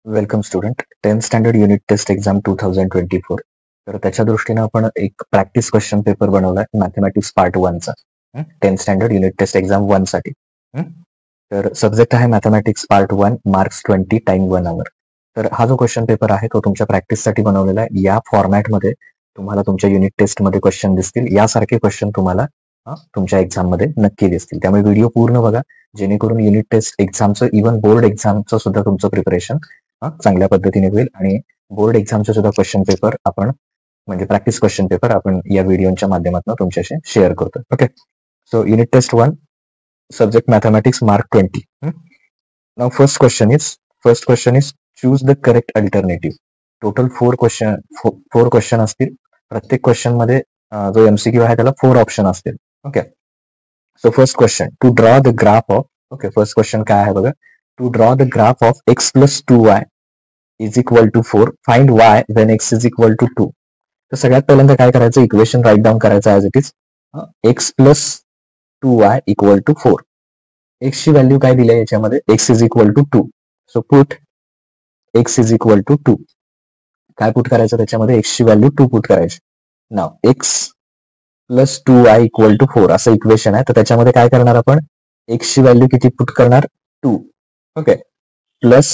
Welcome student 10th standard unit test exam 2024. तर त्याच्या दृष्टीनं आपण एक प्रॅक्टिस क्वेश्चन पेपर बनवलाय मॅथमॅटिक्स पार्ट 1 चा 10th standard unit test exam 1 साठी. तर सब्जेक्ट आहे मॅथमॅटिक्स पार्ट 1, मार्क्स 20, टाइम 1 आवर. तर हा जो क्वेश्चन पेपर आहे तो तुमच्या प्रॅक्टिससाठी बनवलेला आहे. या फॉर्मॅटमध्ये तुम्हाला तुमच्या युनिट टेस्ट मध्ये क्वेश्चन दिसतील. यासारखे क्वेश्चन तुम्हाला तुमच्या एक्झाम मध्ये नक्की दिसतील. त्यामुळे व्हिडिओ पूर्ण बघा, जेणेकरून युनिट टेस्ट एक्झामचं इव्हन बोर्ड एक्झामचं सुद्धा तुमचं प्रिपरेशन चांगल्या पद्धतीने होईल आणि बोर्ड एक्झामचे सुद्धा क्वेश्चन पेपर आपण म्हणजे प्रॅक्टिस क्वेश्चन पेपर आपण या व्हिडिओच्या माध्यमातून तुमच्याशी शेअर करतो. Okay, so unit test 1, subject mathematics, mark 20. Now first question is choose the correct alternative. Total 4 question असतील. प्रत्येक क्वेश्चन मध्ये जो एमसीक्यू आहे त्याला 4 ऑप्शन असतील. Okay, so first question, to draw the graph of. Okay, first question काय आहे बघा. To draw the graph of x plus 2y is equal to 4, find y when x is equal to 2. तर सगळ्यात पहिल्यांदा काय करायचं, equation write down करायचं as it is. x plus 2y equal to 4. x ची व्हॅल्यू काय दिली आहे याच्यामध्ये, x is equal to 2. So put x is equal to 2. काय पुट करायचं त्याच्यामध्ये, x ची व्हॅल्यू 2 पुट करायची. Now x plus 2y equal to 4 असं इक्वेशन आहे. तर त्याच्यामध्ये काय करणार आपण, x ची व्हॅल्यू किती पुट करणार, 2. Okay, plus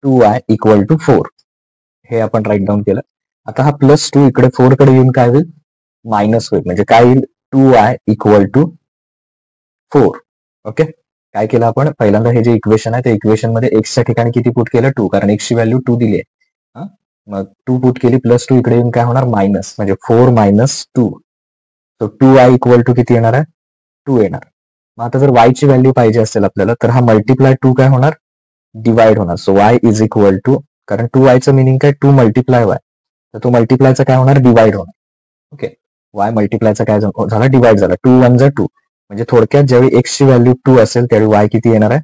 2y equal to 4 हे आपण राईट डाऊन केलं. आता हा प्लस 2 इकडे 4 कडे येऊन काय होईल, मायनस होईल. म्हणजे काय येईल, 2y इक्वल टू 4. ओके, काय केलं आपण, पहिल्यांदा हे जे इक्वेशन आहे त्या इक्वेशन मध्ये एक्सच्या ठिकाणी किती पुट केलं, 2, कारण एक्सची व्हॅल्यू 2 दिली आहे. मग 2 पुट केली, प्लस 2 इकडे येऊन काय होणार, मायनस, म्हणजे 4 minus 2. So 2y equal to किती येणार आहे, 2 येणार. मग आता जर y ची व्हॅल्यू पाहिजे असेल आपल्याला, तर हा मल्टिप्लाय 2 काय होणार, डिवाइड होणार. So y is equal to, कारण 2y चं मिनिंग काय, 2 मल्टिप्लाय y, तर तो मल्टिप्लायचा काय होणार, डिवाइड होणार. ओके, y मल्टिप्लायचा काय झाला, डिवाइड झाला. 2 1 जा 2, म्हणजे थोडक्यात ज्यावेळी x ची व्हॅल्यू 2 असेल त्यावेळी y किती येणार आहे,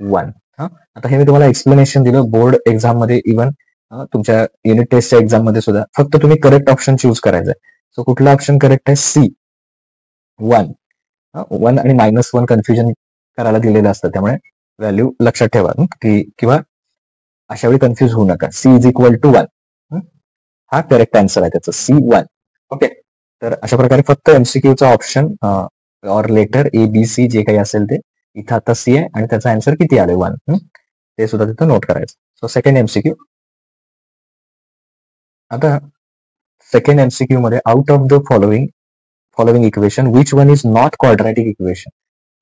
1. आता हे मी तुम्हाला एक्सप्लेनेशन दिलं बोर्ड एक्झाम मध्ये, इव्हन तुमच्या युनिट टेस्टच्या एक्झाम मध्ये सुद्धा. फक्त तुम्ही करेक्ट ऑप्शन चूज करायचा आहे. सो कुठला ऑप्शन करेक्ट आहे, सी 1. 1 आणि -1 कन्फ्युजन करायला दिलेलं असतं, त्यामुळे व्हॅल्यू लक्षात ठेवा की किंवा अशा वेळी कन्फ्युज होऊ नका. सी इज इक्वल टू 1 हा करेक्ट आन्सर आहे त्याचं, सी 1. ओके, तर अशा प्रकारे फक्त एमसीक्यूचा option or letter A B C जे काही असेल ते इथं आता सी आहे आणि त्याचा आन्सर किती आले, 1, ते सुद्धा तिथं नोट करायचं. So second MCQ. आता सेकंड एमसीक्यू मध्ये, out of the following equation which one is not quadratic equation.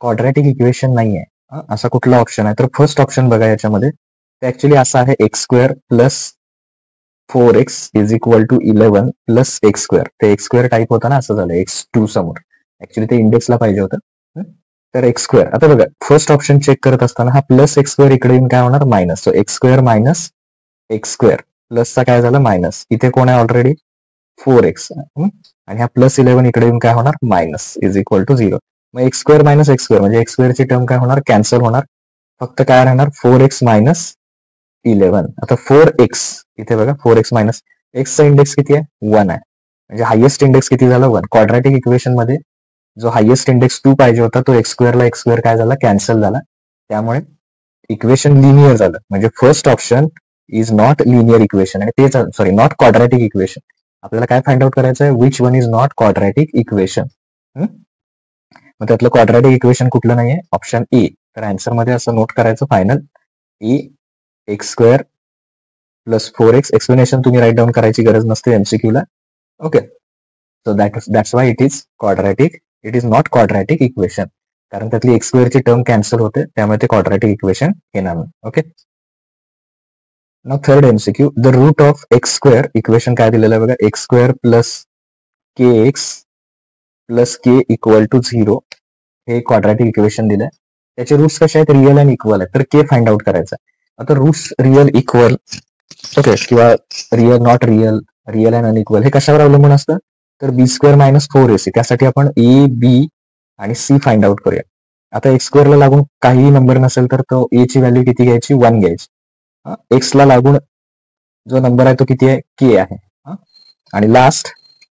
Quadratic equation नाही आहे असा कुठला ऑप्शन आहे, तर फर्स्ट ऑप्शन बघा याच्यामध्ये, ते ऍक्च्युली असा आहे, x square plus 4x is equal to 11 plus x square. ते एक्स स्क्वेअर टाईप होता ना, असं झालं x2 समोर, ऍक्च्युली ते इंडेक्सला पाहिजे होतं. तर एक्स स्क्वेअर. आता बघा फर्स्ट ऑप्शन चेक करत असताना हा प्लस एक्स स्क्वेअर इकडे येऊन काय होणार, minus. So X square minus x square प्लसचा काय झाला, मायनस. इथे कोण आहे ऑलरेडी, 4x, आणि हा प्लस 11 इकडे येऊन काय होणार, मायनस, इज इक्वल टू 0. मग x square minus x square म्हणजे एक्स स्क्वेअरची टर्म काय होणार, कॅन्सल होणार. फक्त काय राहणार, 4x मायनस 11. आता 4x इथे बघा, 4x मायनस एक्सचा इंडेक्स किती आहे, 1 आहे, म्हणजे हायेस्ट इंडेक्स किती झाला, 1. क्वाड्रॅटिक इक्वेशन मध्ये जो हायेस्ट इंडेक्स 2 पाहिजे होता तो एक्स स्क्वेअर काय झाला, कॅन्सल झाला. त्यामुळे इक्वेशन लिनियर झालं. म्हणजे first option is not linear equation, आणि तेच सॉरी नॉट क्वाड्रॅटिक इक्वेशन. आपल्याला काय फाइंड आउट करायचं आहे, which one is not quadratic equation. मग त्यातलं क्वाड्रॅटिक इक्वेशन कुठलं नाहीये, ऑप्शन ए. तर आन्सर मध्ये असं नोट करायचं final, A X square plus 4x. Explanation तुम्ही राईट डाऊन करायची गरज नसते एमसीक्यू ला. Okay, so that's why it is quadratic. It is not quadratic equation, कारण त्यातली एक्स स्क्वेअरची टर्म कॅन्सल होते, त्यामुळे ते क्वाड्रॅटिक इक्वेशन येणार नाही. Okay, now third MCQ, the root of x square. Equation काय दिलेलं आहे बघा, x square plus k x plus k equal to 0 हे क्वाड्रॅटिक इक्वेशन दिलंय. त्याचे रूट्स कसे आहेत, रिअल आणि इक्वल आहेत, तर के फाइंड आउट करायचं. आता रूट्स रिअल इक्वल, ओके, किंवा real not real, real and unequal हे कशावर अवलंबून असतं, तर बी स्क्वेअर मायनस 4ac. त्यासाठी आपण ए बी आणि सी फाइंड आउट करूया. आता एक्स स्क्वेअरला लागून काहीही नंबर नसेल तर तो ए ची व्हॅल्यू किती घ्यायची, 1 घ्यायची. एक्स ला लागून जो नंबर आहे तो किती आहे, के आहे. आणि लास्ट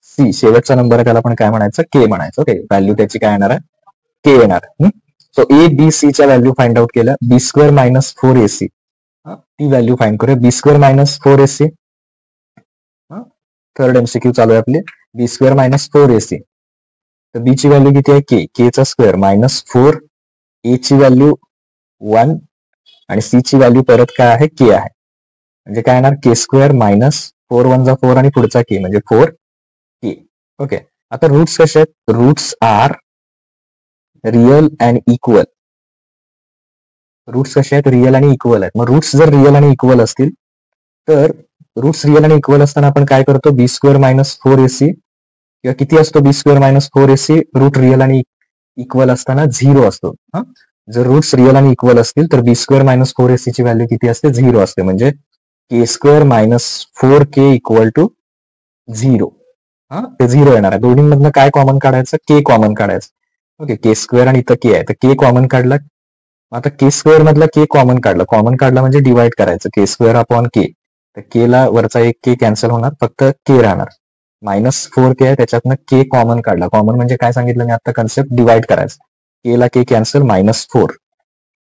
सी शेवटचा नंबर आहे, त्याला आपण काय म्हणायचं, के म्हणायचं. ओके, व्हॅल्यू त्याची काय येणार आहे, के येणार. सो ए बी सी च्या व्हॅल्यू फाइंड आउट केलं, बी स्क्वेअर मायनस 4ac ती व्हॅल्यू फाइंड करूया. B square minus 4ac. Third MCQ चालू आहे आपले. B square minus 4ac. तर बी ची व्हॅल्यू किती आहे? के चा स्क्वेअर मायनस 4. ए ची व्हॅल्यू 1 आणि सी ची व्हॅल्यू परत काय आहे? के आहे. म्हणजे काय येणार? के स्क्वेअर मायनस 4 1 जा 4 आणि पुढचा के म्हणजे 4k. ओके. आता रूट्स कसे आहेत? Roots are real and equal. Roots कसे आहेत? रिअल आणि इक्वल आहेत. मग रूट्स जर रिअल आणि इक्वल असतील तर रूट्स रिअल आणि इक्वल असताना आपण काय करतो? बी स्क्वेअर मायनस 4ac किंवा किती असतो? B square minus 4ac root real आणि इक्वल असताना 0 असतो. जर रूट्स रिअल आणि इक्वल असतील तर बी स्क्वेअर मायनस 4ac ची व्हॅल्यू किती असते? 0 असते. म्हणजे K square minus 4k equal to 0. ते 0 येणार आहे. दोन्हीमधनं काय कॉमन काढायचं? के कॉमन काढायचं. ओके. के स्क्वेअर आणि इथं के आहे तर के कॉमन काढला. आता के स्क्वेअर मधला के कॉमन काढला म्हणजे डिवाइड करायचं. के स्क्वेअर अपॉन के. तर के ला वरचा एक के कॅन्सल होणार, फक्त के राहणार. मायनस 4k आहे त्याच्यातनं के कॉमन काढला. कॉमन म्हणजे काय सांगितलं मी आता? कन्सेप्ट डिवाइड करायचं. के ला K cancel minus 4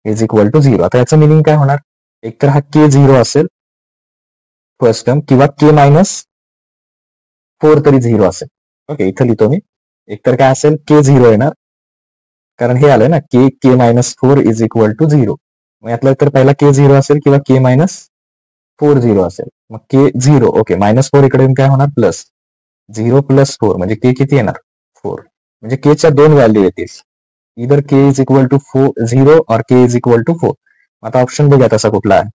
is equal to 0. आता याचं मिनिंग काय होणार? एकतर हा के 0 असेल फर्स्ट टर्म किंवा के मायनस 4 तरी 0 असेल. ओके. इथं लिहितो मी. एकतर काय असेल? के 0 येणार कारण हे आलंय ना के मायनस 4 इज इक्वल टू 0. मग यातलं तर पहिला के 0 असेल किंवा के मायनस 4 0 असेल. मग के 0. ओके. मायनस 4 इकडे काय होणार? प्लस 0 प्लस 4 म्हणजे के किती येणार? 4. म्हणजे के च्या दोन व्हॅल्यू येतील. इधर के इज इक्वल टू 0 और के इज इक्वल टू 4. आता ऑप्शन बघा तसा कुठला आहे.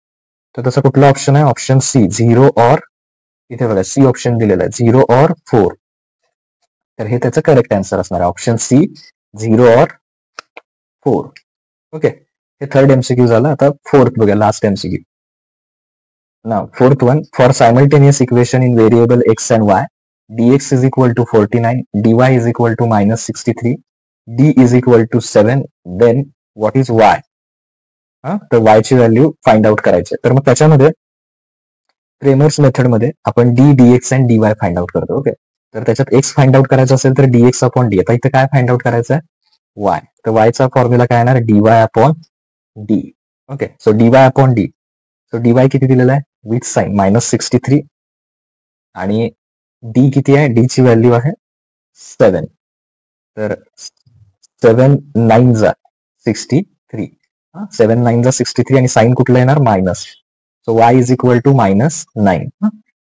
तर तसा कुठला ऑप्शन आहे? ऑप्शन सी 0 और इथे बघा सी ऑप्शन दिलेला आहे 0 और 4. तर हे त्याचं करेक्ट आन्सर असणार आहे. ऑप्शन सी 0 और 4. ओके. हे थर्ड एमसीक्यू झालं. आता फोर्थ बघा, last MCQ. Now fourth one, for simultaneous equation in variable x and y, dx is equal to 49, dy is equal to minus 63, d is equal to 7, then what is y? तर y ची value find out करायची. तर मग त्याच्यामध्ये Cramer's मेथडमध्ये आपण D DX and D Y find out करतो. Okay. तर त्याच्यात एक्स फाइंड आउट करायचं असेल तर डीएक्स अपॉन डी. आता इथे काय फाइंड आउट करायचं आहे? वाय. तर वायचा फॉर्म्युला काय येणार? DY upon D. Okay. So DY upon D. So DY किती दिलेला आहे? विथ साइन मायनस 63 आणि डी किती आहे? डी ची व्हॅल्यू आहे 7. तर 7 9 जा 63. 7 9 जा 63 आणि साइन कुठला येणार? Minus. So y is equal to minus 9.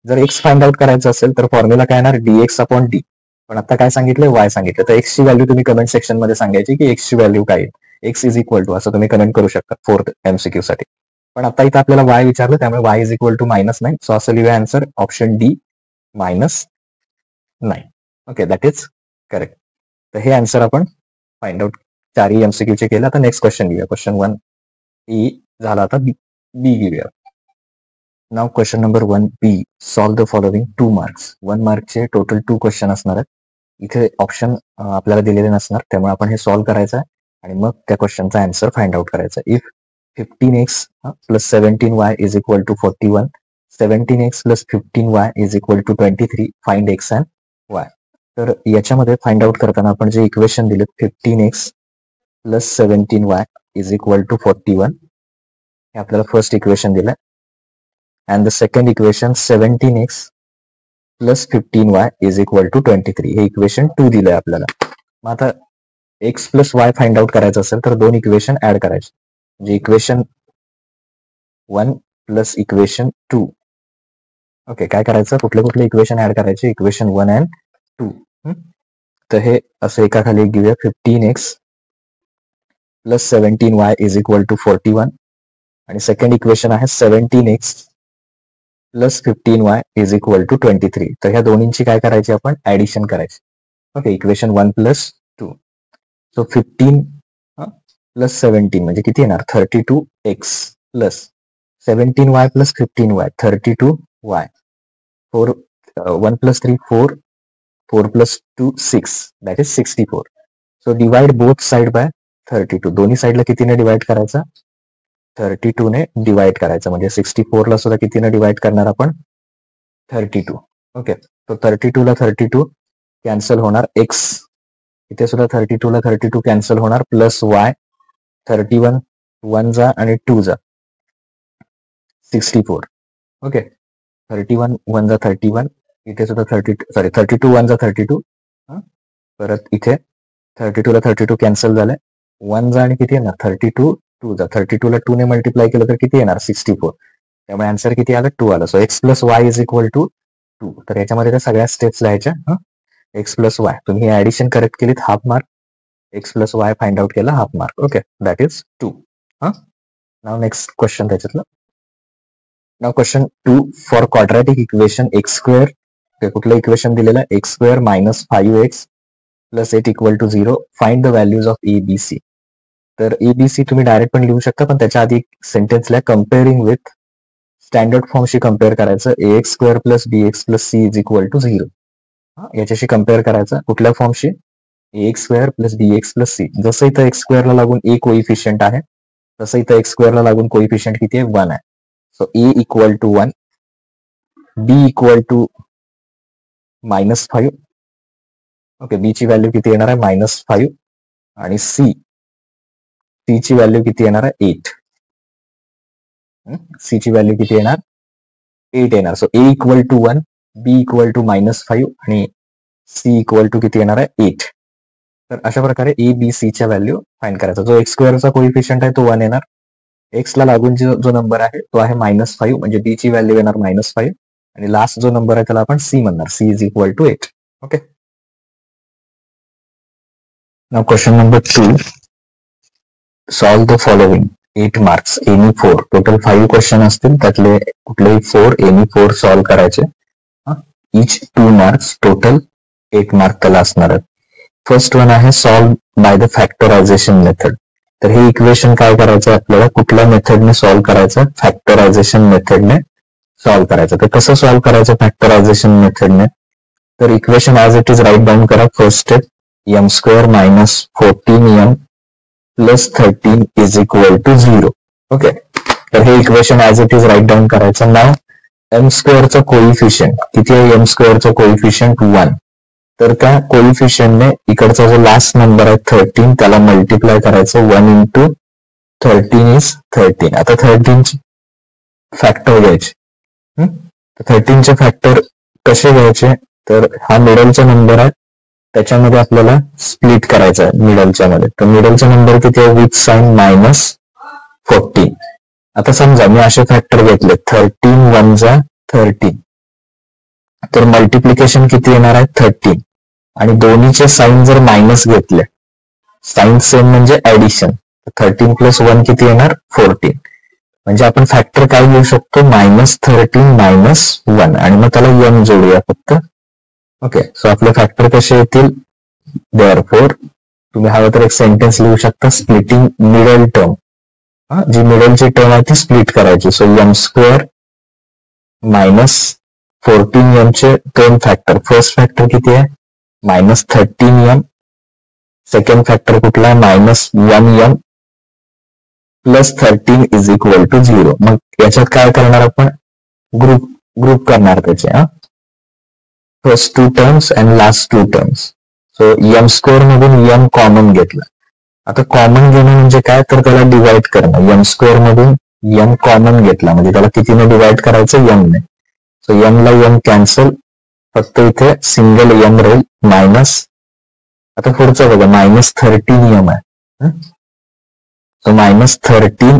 जर x फाइंड आउट करायचं असेल तर फॉर्म्युला काय येणार? dx upon D. पण आता काय सांगितलं? y सांगितलं. तर x ची व्हॅल्यू तुम्ही कमेंट सेक्शन मध्ये सांगायची की x ची व्हॅल्यू काय आहे? x इज इक्वल टू असं तुम्ही कमेंट करू शकता फोर्थ एमसीक्यू साठी. पण आता इथं आपल्याला y विचारलं त्यामुळे y is equal to minus 9. So असं लिहूया answer option D minus 9. Okay. That is correct. तर हे आन्सर आपण फाइंड आउट चारही एमसीक्यू चे केलं. आता नेक्स्ट क्वेश्चन घेऊया. क्वेश्चन 1 ए झाला. आता बी घेऊया. Now question number 1B, solve the following 2 marks. 1 मार्कचे टोटल 2 क्वेश्चन असणार आहेत. इथे ऑप्शन आपल्याला दिलेले नसणार त्यामुळे आपण हे सॉल्व करायचं आहे आणि मग त्या क्वेश्चनचा आन्सर फाइंड आउट करायचा. If 15x plus 17y is equal to 41, 17x plus 15y is equal to 23, find x and y. तर याच्यामध्ये फाइंड आउट करताना आपण जे इक्वेशन दिले 15x plus 17y is equal to 41 हे आपल्याला फर्स्ट इक्वेशन दिलंय. And the second equation 17x plus 15y is equal to 23. हे इक्वेशन 2 दिलंय आपल्याला. मग आता x plus y find out करायचं असेल तर दोन इक्वेशन ऍड करायचे. म्हणजे इक्वेशन 1 प्लस इक्वेशन 2. ओके. काय करायचं? कुठले कुठले इक्वेशन ऍड करायचे? Equation 1 and 2. तर हे असं एका खाली एक घेऊया. 15x plus 17y is equal to 41 आणि सेकंड इक्वेशन आहे 17x plus 15y is equal to 23. तर ह्या दोन्हींची काय करायची? आपण ऍडिशन करायची. Okay. Equation 1 plus 2. So 15 plus 17 म्हणजे किती येणार? 32x plus 17y plus 15y 32y. 1 plus 3 4, 4 plus 2 6, that is 64. So divide both side by 32. दोन्ही साइडला कितीने डिवाइड करायचा? 32 ने डिवाइड करायचं. म्हणजे 64 ला सुद्धा कितीने डिवाइड करणार आपण? 32. ओके. तो 32 ला 32 कॅन्सल होणार. x इथे सुद्धा 32 ला 32 कॅन्सल होणार. प्लस y 31 1 जा आणि 2 जा 64. ओके, 31 1 जा 31, इथे सुद्धा 32 1 जा 32, परत इथे 32 ला 32 कॅन्सल झालंय, 1 जा आणि किती येणार 32 2 जा, 32 ला 2 ने मल्टिप्लाय केलं तर किती येणार 64. त्यामुळे आन्सर किती आलं 2 आलं. So x plus y is equal to 2. तर याच्यामध्ये त्या सगळ्या स्टेप्स लिहायच्या. एक्स प्लस वाय, तुम्ही ऍडिशन करेक्ट केलीत half mark, x plus y find out केला half mark. Okay, that is 2. Now next question त्याच्यातलं. Now question 2 for quadratic equation x square, कुठलं इक्वेशन दिलेलं आहे x square minus 5x plus 8 equal to 0, find the values of ABC. तर ABC तुम्ही direct पण लिहू शकता, पण त्याच्या आधी सेंटेन्स लिहा कम्पेअरिंग विथ स्टँडर्ड फॉर्मशी कम्पेअर करायचं, ax square plus bx plus c is equal to 0. याच्याशी कम्पेअर करायचं कुठल्या फॉर्मशी, ax square plus bx plus c. जसं इथं एक्स स्क्वेअरला लागून a कोइफिशियंट आहे, तसं इथं एक्स स्क्वेअरला लागून कोइफिशियंट किती आहे 1 आहे. So a equal to 1, b equal to -5. Okay, B ची व्हॅल्यू किती येणार आहे -5 आणि सी ची व्हॅल्यू किती येणार आहे 8. सी ची व्हॅल्यू किती येणार 8 येणार. So a equal to 1, b equal to -5 आणि c इक्वल टू किती येणार आहे 8. तर अशा प्रकारे ए बी सी च्या व्हॅल्यू फाइंड करायचा. जो एक्स स्क्वेअरचा कोइफिशियंट आहे तो 1 येणार, एक्स ला लागून जो नंबर आहे तो आहे -5 म्हणजे बी ची व्हॅल्यू येणार -5 आणि लास्ट जो नंबर आहे त्याला आपण सी म्हणणार, C is equal to 8. Okay, now question number 2, solve the following 8 marks any 4. Total 5 question असतील, त्यातले कुठलेही 4 एनी 4 सॉल्व करायचे. इच 2 मार्क्स, टोटल 8 मार्क त्याला असणार आहेत. फर्स्ट वन आहे solve by the factorization method. तर हे इक्वेशन काय करायचं आपल्याला, कुठल्या मेथडने सॉल्व करायचं, फॅक्टरायझेशन मेथडने सॉल्व करायचं. तर कसं सॉल्व करायचं फॅक्टरायझेशन मेथडने, तर equation as it is write down करा. First step, M square minus 14m plus 13 is equal to 0. Okay, तर हे equation as it is write down करायचं. नाव एम स्क्वेअरचं कोइफिशियंट किती आहे, एम स्क्वेअरचं कोइफिशियंट 1. तर त्या कोइफिशियंटने इकडचा जो लास्ट नंबर आहे 13 त्याला मल्टिप्लाय करायचं. 1 इंटू 13 इज 13. आता 13 चे फॅक्टर घ्यायचे. 13 चे फॅक्टर कसे घ्यायचे, तर हा मिडलचा नंबर आहे त्याच्यामध्ये आपल्याला स्प्लिट करायचा आहे मिडलच्या मध्ये. तर मिडलचा नंबर किती आहे विथ साइन -14. आता समजा मी असे फॅक्टर घेतले 13 1 जा 13, तर मल्टिप्लिकेशन किती येणार आहे 13 आणि दोन्हीचे साइन जर मायनस घेतले, साइन सेम म्हणजे ऍडिशन, 13 प्लस 1 किती येणार 14. म्हणजे आपण फॅक्टर काय घेऊ शकतो -13 -1 आणि मग त्याला m जोडूया फक्त. ओके, सो आपले फॅक्टर कसे येतील, देअरफॉर तुम्ही हवं तर एक सेंटेन्स लिहू शकता, स्प्लिटिंग मिडल टर्म. जी मिडलची टर्म आहे ती स्प्लिट करायची. सो m स्क्वेअर -14m चे दोन फॅक्टर, फर्स्ट फॅक्टर किती आहे -13m, सेकंड फॅक्टर कुठला आहे -1m plus 13 is equal to 0. मग याच्यात काय करणार आपण, ग्रुप करणार त्याचे. First 2 terms and last 2 terms. So m square मधून m कॉमन घेतला. आता कॉमन घेणं म्हणजे काय, तर त्याला डिवाइड करणं. m स्क्वेअर मधून m कॉमन घेतला म्हणजे त्याला कितीने डिवाइड करायचं m ने. सो m ला m कॅन्सल, फक्त इथे सिंगल m राहील मायनस. आता पुढचं बघा -13m आहे. सो -13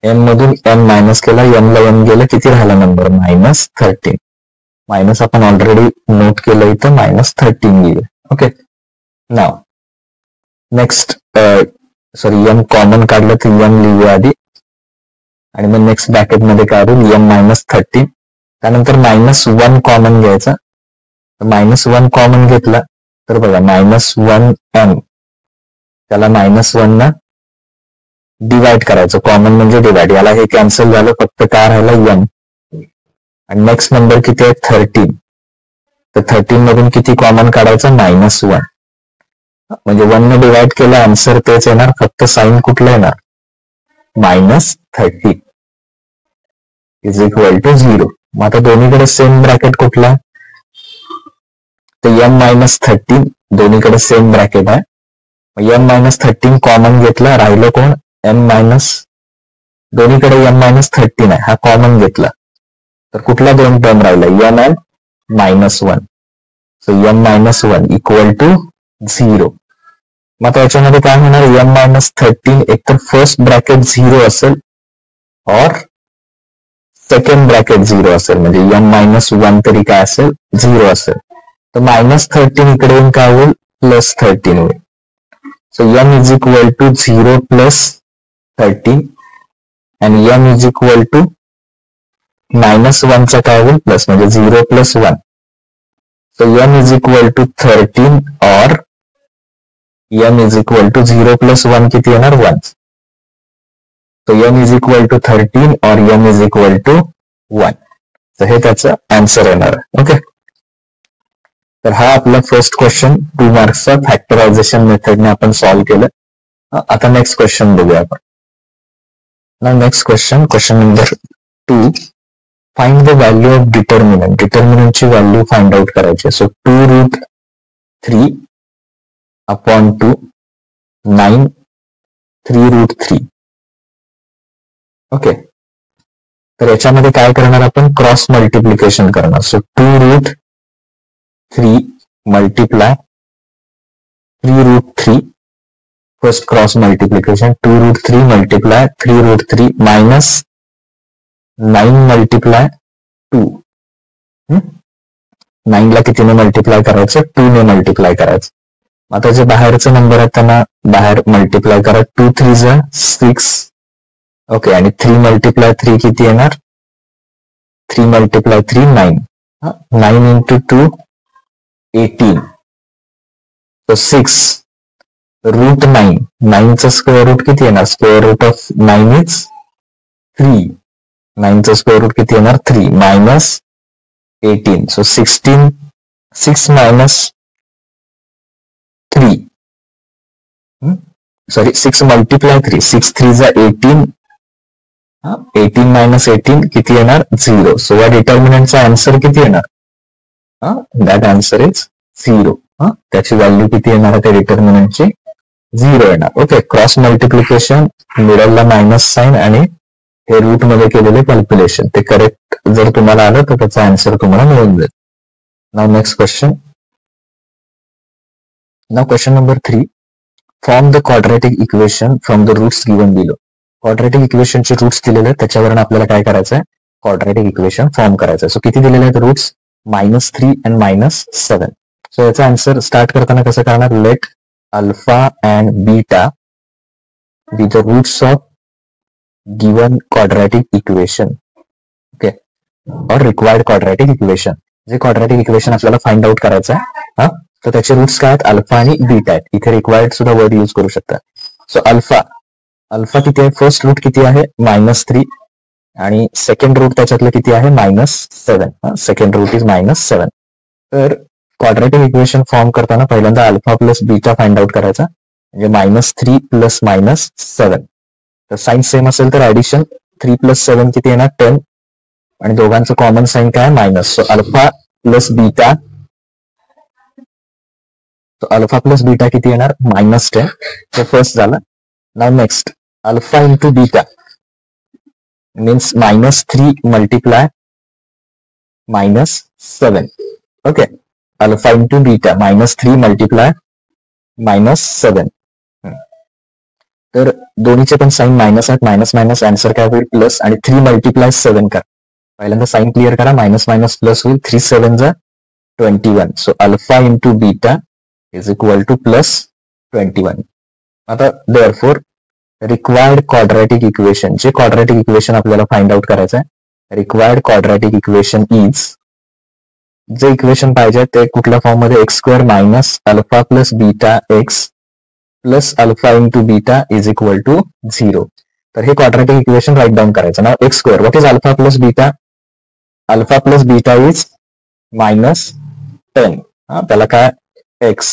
m मधून m मायनस केला, m ला m गेलं, किती राहिला नंबर -13. मायनस आपण ऑलरेडी नोट केलं इथं -13 गेले. ओके, नाव नेक्स्ट m कॉमन काढलं तर m लिहूया आधी आणि मग नेक्स्ट ब्रॅकेट मध्ये काढू m -13. त्यानंतर -1 कॉमन घ्यायचा. -1 कॉमन घेतला तर बघा -1m त्याला -1 ना डिवाइड करायचं. कॉमन म्हणजे डिवाइड, याला हे कॅन्सल झालं, फक्त काय राहिला m. आणि नेक्स्ट नंबर किती आहे 13. तर 13 मधून किती कॉमन काढायचं -1. म्हणजे 1 ने डिवाइड केलं, आन्सर तेच येणार, फक्त साइन कुठलं येणार -30 इज इक्वल टू 0. मग आता दोन्हीकडे सेम ब्रॅकेट कुठला, तर m -13 दोन्हीकडे सेम ब्रॅकेट आहे. m -13 कॉमन घेतला, राहिलं कोण m दोन्हीकडे m-13 आहे, हा कॉमन घेतला तर कुठल्या दोन टर्म राहिला, m and -1. So m-1 equal to 0. मग आता याच्यामध्ये काय होणार, m-13 एकतर फर्स्ट ब्रॅकेट 0 असेल और सेकंड ब्रॅकेट 0 असेल, म्हणजे m-1 तरी काय असेल, 0 असेल. तर -13 इकडे येऊन काय होईल, +13 होईल. So m is equal to 0 + 13 आणि m इज इक्वल टू -1 चा काय होईल, प्लस, म्हणजे 0 + 1. So m is equal to 13 और m इज इक्वल टू 0 + 1 किती येणार, 1. तो m इज इक्वल टू 13 और m इज इक्वल टू 1. तर हे त्याचं आन्सर येणार आहे. ओके, तर हा आपला फर्स्ट क्वेश्चन 2 मार्क्सचा फॅक्टरायझेशन मेथडने आपण सॉल्व्ह केलं. आता नेक्स्ट क्वेश्चन बघूया आपण. Next question number 2. Find the value of determinant. डिटर्मिनंटची व्हॅल्यू फाइंड आउट करायची. So 2√3 upon 2 9 3√3. ओके, तर याच्यामध्ये काय करणार आपण, क्रॉस मल्टिप्लिकेशन करणार. So 2√3 multiply 3√3. First cross multiplication, 2√3 multiply 3√3 minus 9 multiply 2. 9 ला कितीने मल्टिप्लाय करायचं, 2 ने मल्टिप्लाय करायचं. आता जे बाहेरचे नंबर आहेत त्यांना बाहेर मल्टिप्लाय करा. 2 3 जा 6. ओके, आणि 3 मल्टिप्लाय 3 किती येणार, 3 मल्टिप्लाय 3 9. 9 इंटू 2 18. सो 6 √9. 9चं स्क्वेअर रूट किती येणार, स्क्वेअर रूट ऑफ 9 इज 3. 9चं स्क्वेअर रूट किती येणार, 3 minus 18. So 16 6 minus 3. Sorry 6 multiply 3. 6 3 जा 18. 18 मायनस 18 किती येणार, 0. सो या डिटर्मिनंटचा आन्सर किती येणार, दॅट आन्सर इज 0. त्याची व्हॅल्यू किती येणार आहे त्या डिटर्मिनंटची, 0 येणार. ओके, क्रॉस मल्टिप्लिकेशन, मिडलला मायनस साइन आणि हे रूट मध्ये केलेले कॅल्क्युलेशन, ते करेक्ट जर तुम्हाला आलं तर त्याचा आन्सर तुम्हाला मिळून जाईल. Now next question. Now question number 3. Form the quadratic equation from the roots given below. Quadratic इक्वेशनचे रूट्स दिलेले आहेत, त्याच्यावरून आपल्याला काय करायचं आहे, क्वाड्रॅटिक इक्वेशन फॉर्म करायचं आहे. सो किती दिलेले आहेत रूट्स, -3 and -7. सो याचा आन्सर स्टार्ट करताना कसं करणार, let alpha and beta be the roots of given quadratic equation. Okay, और रिक्वायर्ड क्वाड्रॅटिक इक्वेशन. जे क्वाड्रॅटिक इक्वेशन आपल्याला फाइंड आउट करायचं आहे, तर त्याचे रूट्स काय आहेत, अल्फा आणि बीटा आहेत. इथे रिक्वायर्ड सुद्धा वर्ड यूज करू शकता. सो अल्फा किती आहे, फर्स्ट रूट किती आहे, -3 आणि सेकंड रूट त्याच्यातलं किती आहे, -7. Second root is -7. तर क्वाड्रॅटिक इक्वेशन फॉर्म करताना पहिल्यांदा alpha plus beta find out करायचा, म्हणजे -3 + -7. तर साइन सेम असेल तर ऍडिशन, 3 + 7 किती येणार, 10 आणि दोघांचं कॉमन साइन काय, minus. So alpha plus beta, alpha plus beta किती येणार, -10. तर फर्स्ट झालं. Now next, alpha into beta means -3 multiply -7. Okay, alpha into beta -3 multiply -7. तर दोन्हीचे पण साइन मायनस आहेत, मायनस मायनस आन्सर काय होईल, प्लस. आणि 3 मल्टिप्लाय 7 करा. पहिल्यांदा साइन क्लिअर करा, मायनस मायनस प्लस होईल, 3 7 जा 21. So alpha into beta is equal to +21. आता देअरफॉर रिक्वायर्ड क्वाड्रॅटिक इक्वेशन, जे क्वाड्रॅटिक इक्वेशन आपल्याला फाइंड आउट करायचं आहे, रिक्वायर्ड क्वाड्रॅटिक इक्वेशन इज, जे इक्वेशन पाहिजे ते कुठल्या फॉर्म मध्ये, x² minus alpha plus beta x plus alpha into beta is equal to 0. तर हे क्वाड्रॅटिक इक्वेशन राईट डाऊन करायचं. Now x², what is alpha plus beta, alpha plus beta is -10. त्याला काय, x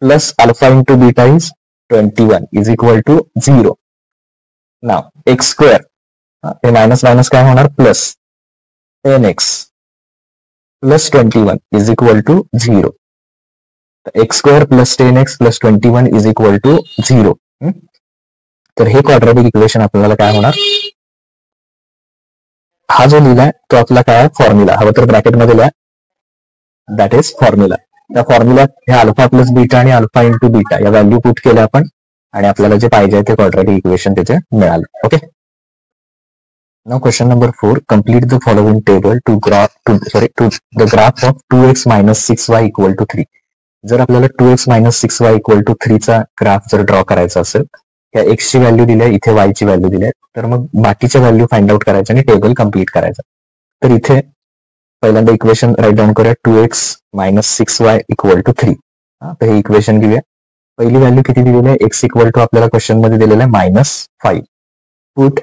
plus alpha into beta is 21 is equal to 0. Now x², हे minus minus काय होणार, plus 10x plus 21 is equal to 0. x² plus 10x plus 21 is equal to 0. तर हे quadratic equation आपल्याला काय होणार, हा जो लिहिलाय तो आपला काय फॉर्म्युला, हवं तर ब्रॅकेटमध्ये लिहा, दॅट इज फॉर्म्युला. त्या फॉर्म्युल्यात हे अल्फा प्लस बीटा आणि अल्फा इंटू बीटा या व्हॅल्यू पुट केल्या आपण आणि आपल्याला जे पाहिजे ते क्वाड्रॅटिक इक्वेशन तिथे मिळालं. Okay. Now question number 4, complete the following table to the graph of 2x minus 6y equal to 3. जर आपल्याला 2x minus 6y equal to 3 चा ग्राफ जर ड्रॉ करायचा असेल, त्या x ची व्हॅल्यू दिली आहे, इथे y ची व्हॅल्यू दिली आहे, तर मग बाकीच्या व्हॅल्यू फाइंड आउट करायच्या आणि टेबल कम्प्लीट करायचं. तर इथे पहिल्यांदा इक्वेशन राईट डाऊन करूया, 2x minus 6y equal to 3. तर हे इक्वेशन घेऊया. पहिली व्हॅल्यू किती दिलेली आहे, x इक्वल टू आपल्याला क्वेश्चन मध्ये दिलेलं आहे -5. Put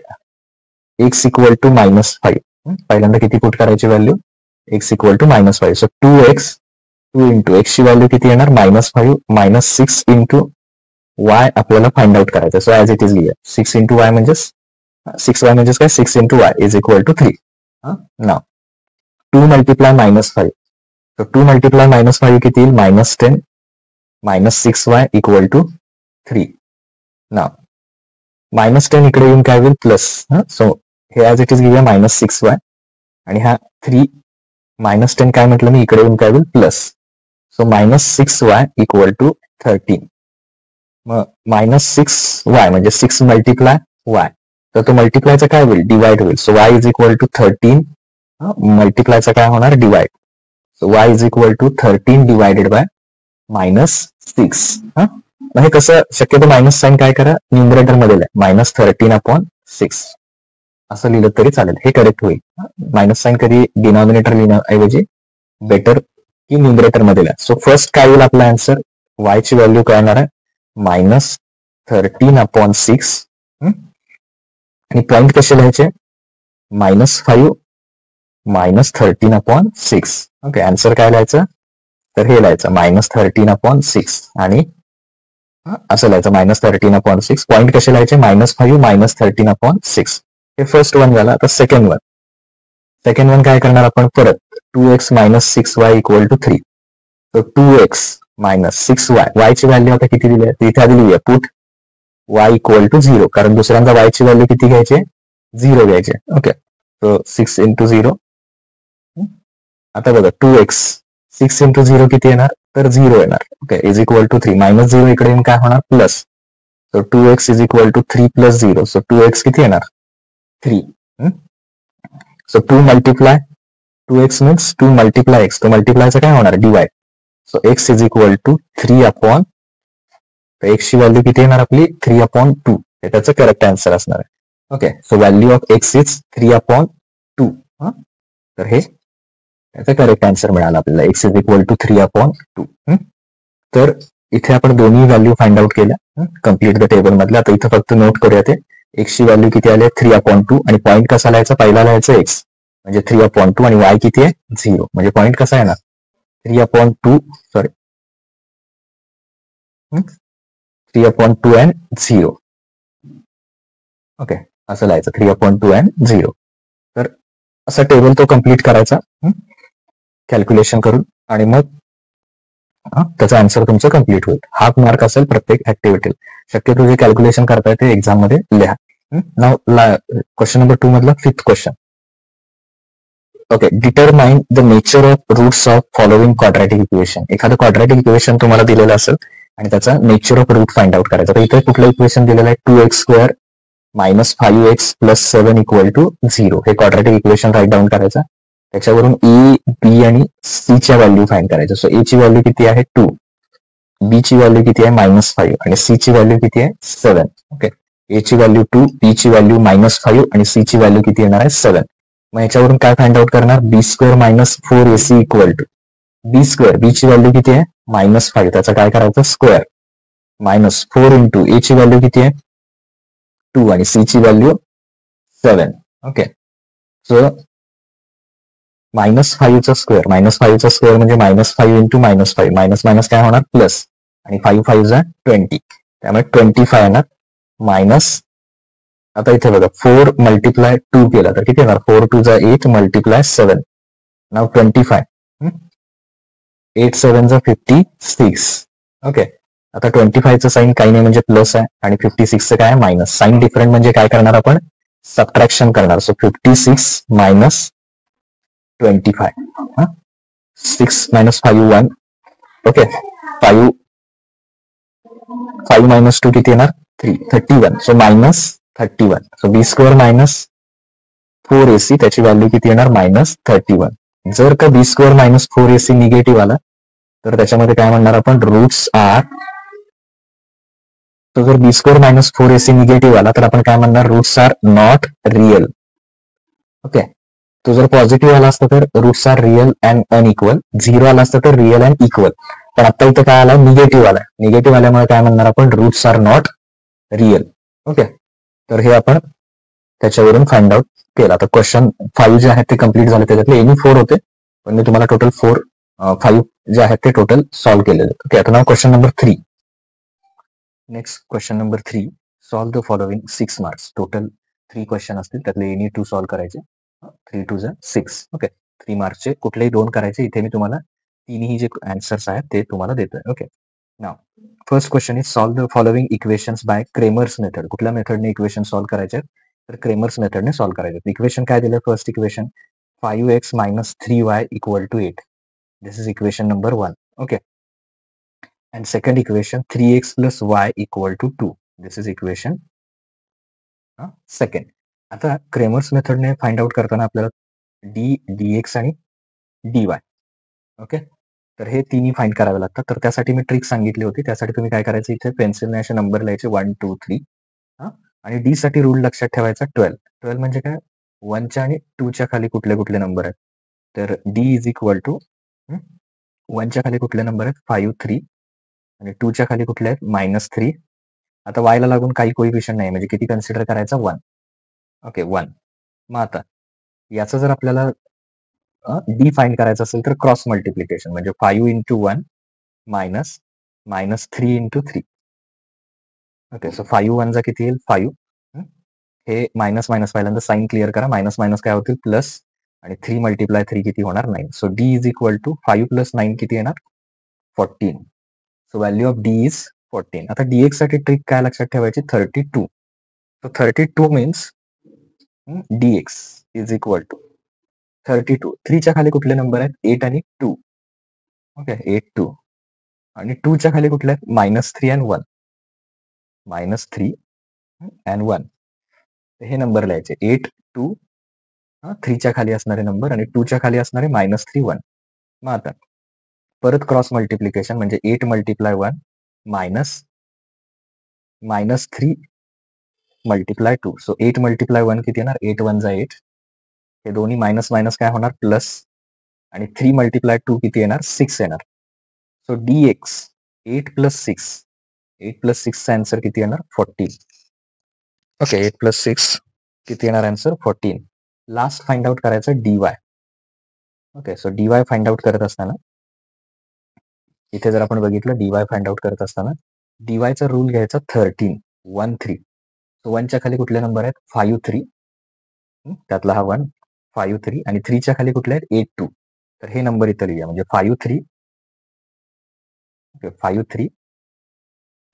x equal to -5. पहिल्यांदा किती पुट करायची value, x equal to -5. So 2x 2 into x ची व्हॅल्यू किती येणार, -5 -6 इंटू y आपल्याला फाइंड आउट करायचं. सो ऍज इट इज लिहिया, 6 इंटू y म्हणजे 6y म्हणजे काय, 6 into y is equal to 3. Now 2 multiply -5. So 2 multiply -5 किती येईल, -10 -6y इक्वल टू 3. नाव -10 इकडे येऊन काय होईल, प्लस. सो हे ऍज इट इज घेऊया -6y आणि हा 3 -10 काय म्हटलं मी, इकडे येऊन काय होईल, plus. So -6y equal to 13. मग -6y म्हणजे 6 मल्टिप्लाय y, तर तो मल्टिप्लायचा काय होईल, डिवाइड होईल. So y is equal to 13 मल्टिप्लायचा काय होणार, divide. So y is equal to 13 divided by -6. हे कसं, शक्यतो मायनस साईन काय करा, न्यूमरेटर मध्ये -13/6 असं लिहिलं तरी चालेल, हे करेक्ट होईल. मायनस साईन कधी डिनॉमिनेटर लिहिण्याऐवजी बेटर की न्यूमरेटर मध्ये लिहा. सो फर्स्ट काय येईल आपला आन्सर, y ची व्हॅल्यू काय येणार आहे, -13/6. आणि पॉइंट कसे लिहायचे, -5 -13/6. ओके, आन्सर काय लिहायचं, तर हे लिहायचं -13/6 आणि असं लिहायचं -13/6. पॉईंट कसे लिहायचे, -5 -13/6. हे फर्स्ट वन झालं. आता सेकंड वन काय करणार आपण, परत 2x - 6y इक्वल टू 3. तर 2x - 6y, y ची व्हॅल्यू आता किती दिली आहे, इथे आधी लिहूया, पुट y इक्वल टू 0, कारण दुसऱ्यांदा y ची व्हॅल्यू किती घ्यायची, 0 घ्यायचे. Okay, so 6 into 0. आता बघा 2x 6 इंटू 0 किती येणार, तर 0 येणार. Okay, is equal to 3. -0 इकडे येऊन काय होणार, plus. So 2x is equal to 3 + 0. So 2x किती येणार, 3. So 2 multiply 2x means 2 multiply x, तो मल्टिप्लायचं काय होणार, divide. So x is equal to 3/, तर x ची व्हॅल्यू किती येणार आपली, 3/2. हे त्याचं करेक्ट आन्सर असणार आहे. Okay, so value of x is 3/2. तर हे त्याचा करेक्ट आन्सर मिळाला आपल्याला, x इज इक्वल टू 3/2. तर इथे आपण दोन्ही व्हॅल्यू फाइंड आउट केल्या, कम्प्लीट द टेबल मधल्या. आता इथे फक्त नोट करूया, ते x ची व्हॅल्यू किती आली, 3/2. आणि पॉईंट कसा लिहायचा, पहिला लिहायचं x म्हणजे 3/2 आणि y किती आहे, 0. म्हणजे पॉईंट कसा येणार, 3/2 and 0. ओके, असं लिहायचं 3/2 and 0. तर असा टेबल तो कम्प्लीट करायचा कॅल्क्युलेशन करून, आणि मग त्याचा आन्सर तुमचं कम्प्लीट होईल. हाफ मार्क असेल प्रत्येक ऍक्टिव्हिटीला. शक्यतो जे कॅल्क्युलेशन करताय ते एक्झाम मध्ये लिहा. क्वेश्चन नंबर 2 मधला 5th question. Okay, determine the nature of roots of following quadratic equation. एखादं क्वाड्रॅटिक इक्वेशन तुम्हाला दिलेलं असेल आणि त्याचा nature of root find out करायचा. तर इथे कुठलं इक्वेशन दिलेलं आहे, 2x² - 5x + 7 इक्वल टू 0. हे क्वाड्रॅटिक इक्वेशन राईट डाऊन करायचं. त्याच्यावरून ए, बी आणि सी च्या व्हॅल्यू फाइंड करायच्या. सो ए ची व्हॅल्यू किती आहे, 2, बी ची व्हॅल्यू किती आहे, -5 आणि सी ची व्हॅल्यू किती आहे, 7. ओके, ए ची व्हॅल्यू 2, बी ची व्हॅल्यू -5 आणि सी ची व्हॅल्यू किती येणार आहे, 7. मग याच्यावरून काय फाइंड आउट करणार, b² - 4ac equal to b², बी ची व्हॅल्यू किती आहे, -5, त्याचा काय करायचं, स्क्वेअर, -4 इंटू ए ची व्हॅल्यू किती आहे, 2 आणि सी ची व्हॅल्यू 7. ओके, सो -5 चा स्क्वेअर, -5 चा स्क्वेअर म्हणजे -5 इंटू -5, मायनस काय होणार, प्लस, आणि 5 5 जा 20, त्यामुळे 25 येणार. मायनस, आता इथे बघा 4 मल्टिप्लाय 2 केला तर किती येणार, 4 2 जा 8 मल्टिप्लाय 7, नाव 25, 8 7 जा 56. ओके, आता 25 चं साईन काही नाही म्हणजे प्लस आहे आणि 56 चं काय आहे, मायनस. साईन डिफरंट म्हणजे काय करणार आपण, सबट्रॅक्शन करणार. So 56 minus 25. 6 minus 5 1. Okay, 5 minus 2 किती येणार? 3. 31. So minus 31. सो बी स्क्वेअर मायनस 4ac त्याची व्हॅल्यू किती येणार? मायनस 31. जर का बी स्क्वेअर मायनस 4ac निगेटिव्ह आला तर त्याच्यामध्ये काय म्हणणार आपण? Roots are. तो जर बी स्क्वेअर मायनस 4ac निगेटिव्ह आला तर आपण काय म्हणणार? Roots are not real. Okay, तो जर पॉझिटिव्ह आला असता तर roots are real and unequal. 0 आला असता तर रिअल अँड इक्वल. पण आता इथं काय आला? निगेटिव्ह आला. निगेटिव्ह आल्यामुळे काय म्हणणार आपण? Roots are not real. Okay, तर हे आपण त्याच्यावरून फाइंड आउट केलं. आता क्वेश्चन 5 जे आहेत ते कम्प्लीट झाले. त्याच्यातले एनी 4 होते, पण मी तुम्हाला टोटल 5 जे आहेत ते टोटल सॉल्व्ह केलेले. ओके, आता now question number 3. Next question number 3. Solve the following 6 marks. Total 3 question असतील, त्यातले एनी 2 सॉल्व्ह करायचे. 3 2 6. ओके, 3 मार्क्सचे कुठलेही 2 करायचे. इथे मी तुम्हाला तिन्ही जे आन्सर्स आहेत ते तुम्हाला देतोय. Okay, now first question is solve the following equations by Cramer's method. कुठल्या मेथडने इक्वेशन सॉल्व्ह करायचे? तर क्रेमर्स मेथडने सॉल्व्ह करायचे. इक्वेशन काय दिलं? First equation 5x minus 3y equal to 8. This is equation number 1. Okay. And second equation 3x plus y equal to 2. This is equation second. आता Cramer's मेथडने find out करताना आपल्याला D dx आणि dy. Okay, तर हे तिन्ही find करावे लागतात. तर त्यासाठी मी ट्रिक सांगितली होती. त्यासाठी तुम्ही काय करायचं? इथे पेन्सिलने असे नंबर लिहायचे 1 2 3. आणि डी साठी रूल लक्षात ठेवायचा 12. 12 म्हणजे काय? 1च्या आणि 2च्या खाली कुठले कुठले नंबर आहेत? तर डी इज इक्वल टू 1च्या खाली कुठले नंबर आहेत? 5 3. आणि 2च्या खाली कुठले आहेत? -3. आता वायला लागून काही कोइफिशियंट नाही, म्हणजे किती कन्सिडर करायचा? 1. ओके, 1. मग आता याचं जर आपल्याला डी फाइंड करायचं असेल तर क्रॉस मल्टिप्लिकेशन, म्हणजे 5 into 1 minus -3 into 3. Okay, so 5 1 जा किती येईल? 5. हे मायनस मायनस पहिल्यांदा साइन क्लिअर करा. मायनस मायनस काय होतील? प्लस. आणि 3 मल्टिप्लाय 3 किती होणार? 9. So D is equal to 5 plus 9 किती येणार? 14. So value of D is 14. आता डीएक्स साठी ट्रिक काय लक्षात ठेवायची? 32. So 32 means dx is equal to 32. 3च्या खाली कुठले नंबर आहेत? 8 आणि 2. ओके, 8 2. आणि 2च्या खाली कुठले आहेत? -3 आणि 1. -3 अँड 1. हे नंबर लिहायचे 8 2. 3च्या खाली असणारे नंबर आणि 2च्या खाली असणारे -3 1. मग आता परत क्रॉस मल्टिप्लिकेशन, म्हणजे 8 मल्टिप्लाय 1 -3 मल्टिप्लाय 2. सो 8 मल्टिप्लाय 1 किती येणार? 8 1 जा 8. हे दोन्ही मायनस मायनस काय होणार? प्लस. आणि 3 मल्टिप्लाय 2 किती येणार? 6 येणार. So dx 8 plus 6. 8 प्लस 6चा आन्सर किती येणार? 14. ओके, 8 प्लस 6 किती येणार आन्सर? 14. लास्ट फाइंड आउट करायचं dy. Okay, so dy find out करत असताना इथे जर आपण बघितलं, dy फाइंड आउट करत असताना चा रूल घ्यायचा 13 1 3. सो 1च्या खाली कुठले नंबर आहेत? 5 3. त्यातला हा 1 5 3. आणि 3च्या खाली कुठले आहेत? 8 2. तर हे नंबर इथं लिहूया, म्हणजे 5 3. Okay, 5 3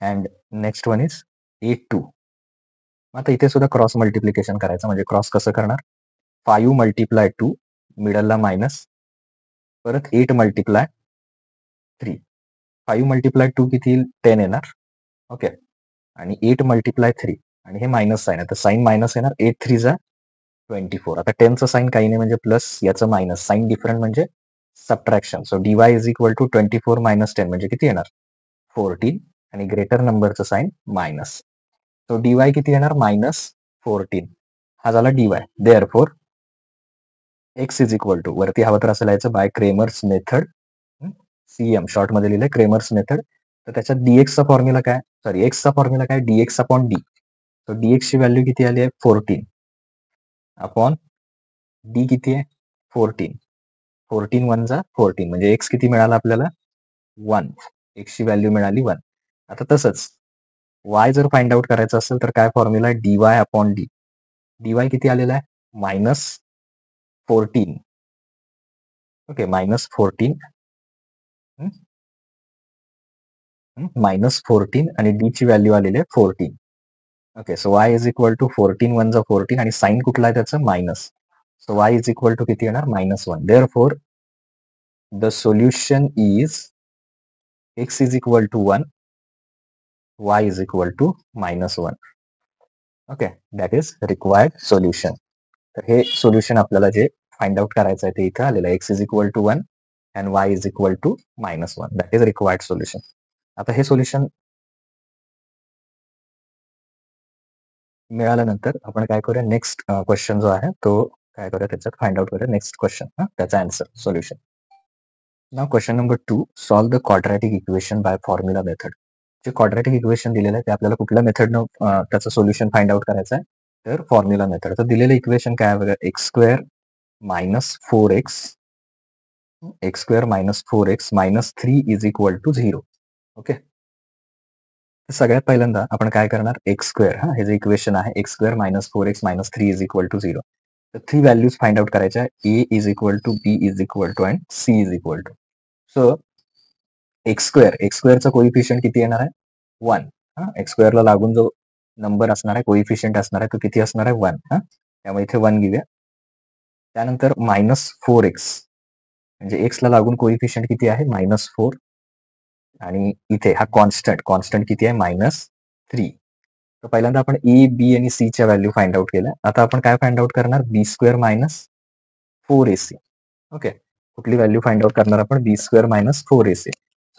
and next one is 8 2. आता इथे सुद्धा क्रॉस मल्टिप्लिकेशन करायचं, म्हणजे क्रॉस कसं करणार? 5 मल्टिप्लाय 2, मिडलला मायनस, परत 8 मल्टिप्लाय 3. 5 मल्टिप्लाय 2 किती येईल? 10 येणार. ओके, आणि 8 मल्टिप्लाय 3, आणि हे मायनस साइन आहे, तर साइन मायनस येणार. 8 3 जा 24. आता 10चं साइन काही नाही, म्हणजे प्लस, याचं मायनस. साइन डिफरंट म्हणजे subtraction. So dy is equal to 24 minus 10, म्हणजे किती येणार? 14. आणि ग्रेटर नंबरचं साइन मायनस. सो dy किती येणार? -14. हा झाला dy. Therefore x is equal to, वरती हवं तर असं लिहायचं, by Cramer's method. CM short मध्ये लिहिलंय, क्रेमर्स मेथड. तर त्याच्यात dx चा फॉर्म्युला काय? सॉरी, x चा फॉर्म्युला काय? dx upon d. So dx ची व्हॅल्यू किती आली आहे? 14 अपॉन d किती आहे? 14. 14 1 जा 14, म्हणजे x किती मिळाला आपल्याला? 1. x ची व्हॅल्यू मिळाली 1. आता तसंच y जर फाइंड आउट करायचं असेल तर काय फॉर्म्युला आहे? dy upon d. dy किती आलेला आहे? -14. ओके, -14. -14 आणि d ची व्हॅल्यू आलेली आहे 14. Okay, so y is equal to 14 one जा 14 आणि साईन कुठला आहे त्याचं minus. So y is equal to किती येणार -1. Therefore the solution is x is equal to 1, y is equal to -1. Okay, that is required solution. तर हे solution आपल्याला जे फाइंड आउट करायचं आहे ते इथं आलेलं आहे. x is equal to 1 and y is equal to -1. That is required solution. आता हे सोल्युशन मिळाल्यानंतर आपण काय करूया, नेक्स्ट क्वेश्चन जो आहे तो काय करूया त्याच्यात फाइंड आउट करूया नेक्स्ट क्वेश्चन, त्याचा answer solution. Now question number 2, solve the quadratic equation by formula method. जे क्वाड्रॅटिक इक्वेशन दिलेलं आहे ते आपल्याला कुठल्या मेथडनं त्याचं सोल्युशन फाइंड आउट करायचं आहे, तर फॉर्म्युला मेथड. तर दिलेलं इक्वेशन काय आहे बघा, x² minus 4x x² minus 4x minus 3 is equal to 0. Okay, सगळ्यात पहिल्यांदा आपण काय करणार, x² हे जे इक्वेशन आहे x² minus 4x minus 3 is equal to 0. तर 3 व्हॅल्यूज फाइंड आउट करायच्या, a is equal to, b is equal to and c is equal to. So x² चा कोइफिशियंट किती येणार आहे 1. x² ला लागून जो नंबर असणार आहे, कोइफिशियंट असणार आहे तो किती असणार आहे 1. त्यामुळे इथे 1 घेऊया. त्यानंतर मायनस 4x म्हणजे x ला लागून कोइफिशियंट किती आहे -4 आणि इथे हा कॉन्स्टंट किती आहे -3. तर पहिल्यांदा आपण ए, बी आणि सी च्या व्हॅल्यू फाइंड आउट केल्या. आता आपण काय फाइंड आउट करणार, b² मायनस 4ac. ओके, कुठली व्हॅल्यू फाइंड आउट करणार आपण, b² minus 4ac.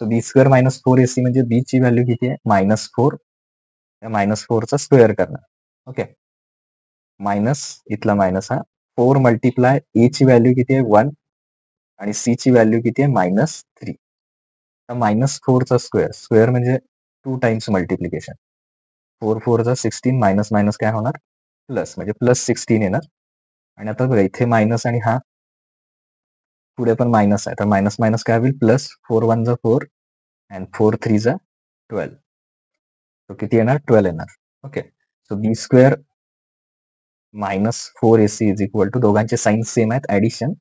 So b² minus 4ac म्हणजे b ची व्हॅल्यू किती आहे -4. त्या -4चा स्क्वेअर करणार. ओके, मायनस इथला मायनस हा 4 मल्टिप्लाय ए ची व्हॅल्यू किती आहे 1 आणि सी ची व्हॅल्यू किती आहे -3. -4चा स्क्वेअर म्हणजे 2 टाइम्स मल्टिप्लिकेशन. 4 4 जा 16, मायनस मायनस काय होणार प्लस, म्हणजे +16 येणार. आणि आता बघा इथे मायनस आणि हा पुढे पण मायनस आहे, तर मायनस मायनस काय होईल प्लस. 4 1 जा 4 अँड 4 3 जा 12. तो किती येणार 12 येणार. Okay, so b² minus 4ac is equal to, दोघांचे साईन सेम आहेत, ऍडिशन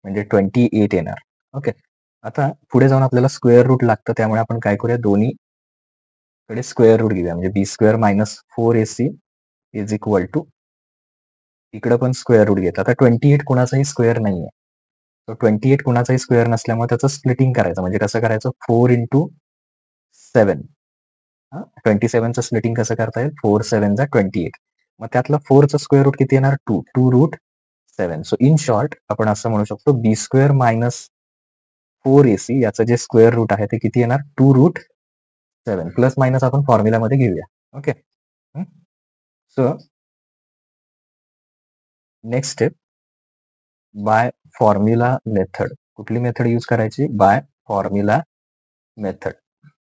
म्हणजे 28 येणार. ओके, आता पुढे जाऊन आपल्याला स्क्वेअर रूट लागतं, त्यामुळे आपण काय करूया, दोन्ही कडे स्क्वेअर रूट घेऊया. म्हणजे b² minus 4ac is equal to, इकडे पण स्क्वेअर रूट घेतात. आता 28 कुणाचाही स्क्वेअर नाहीये, तर 28 कुणाचाही स्क्वेअर नसल्यामुळे त्याचं स्प्लिटिंग करायचं. म्हणजे कसं करायचं, 4 इंटू 7. 27चं स्प्लिटिंग कसं करता येईल, 4 7 जा 28. मग त्यातलं 4चं स्क्वेअर रूट किती येणार 2 रूट 7. सो इन शॉर्ट आपण असं म्हणू शकतो, b² मायनस 4ac याचं जे स्क्वेअर रूट आहे ते किती येणार 2 रूट 7. प्लस मायनस आपण फॉर्म्युलामध्ये घेऊया. Okay, so next step, by formula method. कुठली मेथड यूज करायची, बाय फॉर्म्युला मेथड.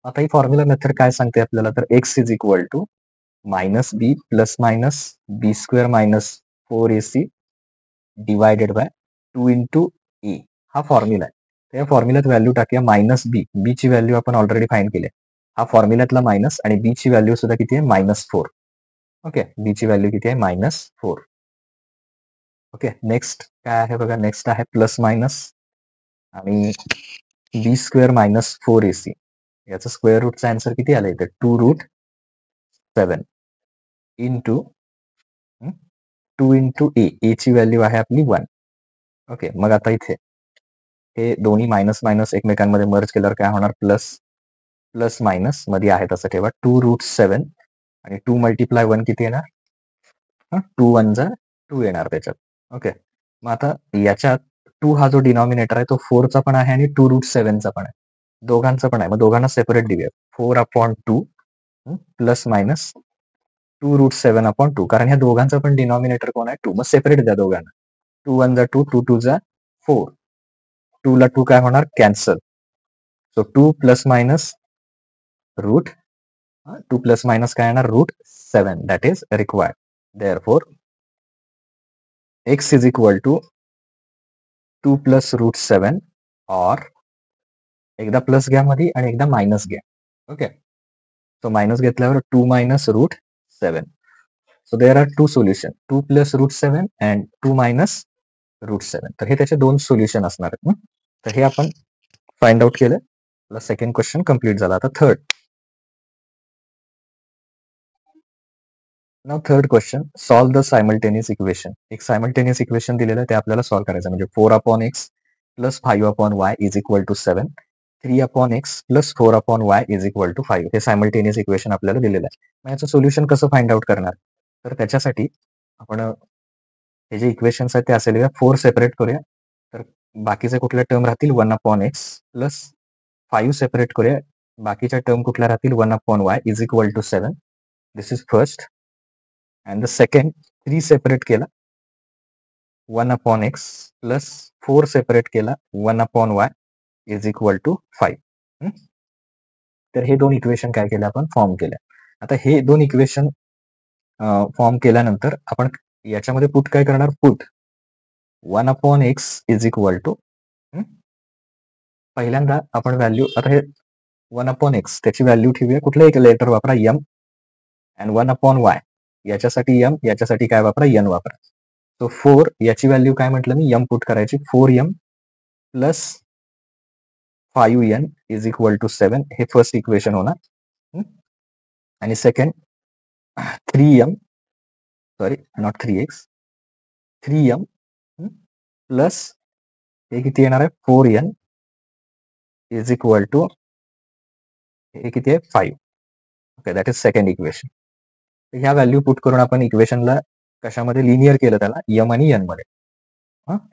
आता ही फॉर्म्युला मेथड काय सांगते आपल्याला, तर x is equal to minus B plus minus b² minus 4ac divided by 2 into A. हा फॉर्म्युला आहे. त्या फॉर्म्युल्यात व्हॅल्यू टाकूया -b ची व्हॅल्यू आपण ऑलरेडी फाइंड केली. हा फॉर्म्युल्यातला मायनस आणि बी ची व्हॅल्यू सुद्धा किती आहे -4. ओके, बी ची व्हॅल्यू किती आहे -4. ओके, नेक्स्ट काय आहे बघा, नेक्स्ट आहे प्लस मायनस आणि b² मायनस 4ac याचं स्क्वेअर रूटचा आन्सर किती आला इथे 2 रूट 7 इंटू 2 इंटू ए ची व्हॅल्यू आहे आपली 1. ओके, मग आता इथे हे दोन्ही मायनस मायनस एकमेकांमध्ये मर्ज केल्यावर काय होणार, प्लस प्लस मायनस मध्ये आहे तसं ठेवा, 2 रूट 7 आणि 2 मल्टिप्लाय 1 किती येणार, 2 1 जा 2 येणार त्याच्यात. ओके, मग आता याच्यात 2 हा जो डिनॉमिनेटर आहे तो 4 चा पण आहे आणि 2 रूट 7 चा पण आहे, दोघांचा पण आहे. मग दोघांना सेपरेट देऊया, 4 upon 2 plus minus 2 root 7 upon 2, कारण ह्या दोघांचा पण डिनॉमिनेटर कोण आहे 2, मग सेपरेट द्या दोघांना. 2 1 जा 2, 2 2 जा 4, 2 ला 2 काय होणार cancel. So 2 plus minus root 2 plus minus काय येणार root 7, that is required. Therefore x is equal to 2 plus root 7 और एकदा प्लस घ्या मध्ये आणि एकदा मायनस घ्या. ओके, सो मायनस घेतल्यावर 2 minus root 7. So there are 2 solution, 2 plus root 7 and 2 minus root 7. तर हे त्याचे 2 सोल्युशन असणार आहेत. तर हे आपण फाइंड आउट केलं. आपला सेकंड क्वेश्चन कम्प्लीट झाला. आता third, now third question, solve the simultaneous equation. एक सायमल्टेनियस इक्वेशन दिलेलं आहे ते आपल्याला सॉल्व्ह करायचं, म्हणजे 4/x plus 5/y is equal to 7, 3/x plus 4/y is equal to 5. हे सायमल्टेनियस इक्वेशन आपल्याला दिलेलं आहे. मग याचं सोल्युशन कसं फाइंड आउट करणार? तर त्याच्यासाठी आपण हे जे इक्वेशन्स आहेत ते असे लिहूया, 4 सेपरेट करूया. तर बाकीचे कुठल्या टर्म राहतील 1/x प्लस 5 सेपरेट करूया. बाकीच्या टर्म कुठल्या राहतील 1/y is equal to 7. This is first. And the second 3 separate केला 1/x प्लस 4 सेपरेट केला 1/y इज इक्वल टू 5. तर हे दोन इक्वेशन काय केले आपण फॉर्म केले. आता हे दोन इक्वेशन फॉर्म केल्यानंतर आपण याच्यामध्ये पुट काय करणार, put 1/x is equal to, पहिल्यांदा आपण व्हॅल्यू, आता हे 1/x त्याची व्हॅल्यू ठेवूया, कुठलं एक लेटर वापरा m, अँड 1/y याच्यासाठी m, याच्यासाठी काय वापरा, n वापरा. सो 4 याची व्हॅल्यू काय म्हटलं मी, m पुट करायची, 4m plus 5n is equal to 7. हे फर्स्ट इक्वेशन होणार. आणि second 3m, sorry not 3x, 3m plus हे किती येणार आहे 4n इज इक्वल टू, हे किती आहे 5. Okay, that is second equation. ह्या व्हॅल्यू पुट करून आपण इक्वेशनला कशामध्ये लिनियर केलं, त्याला m आणि n मध्ये.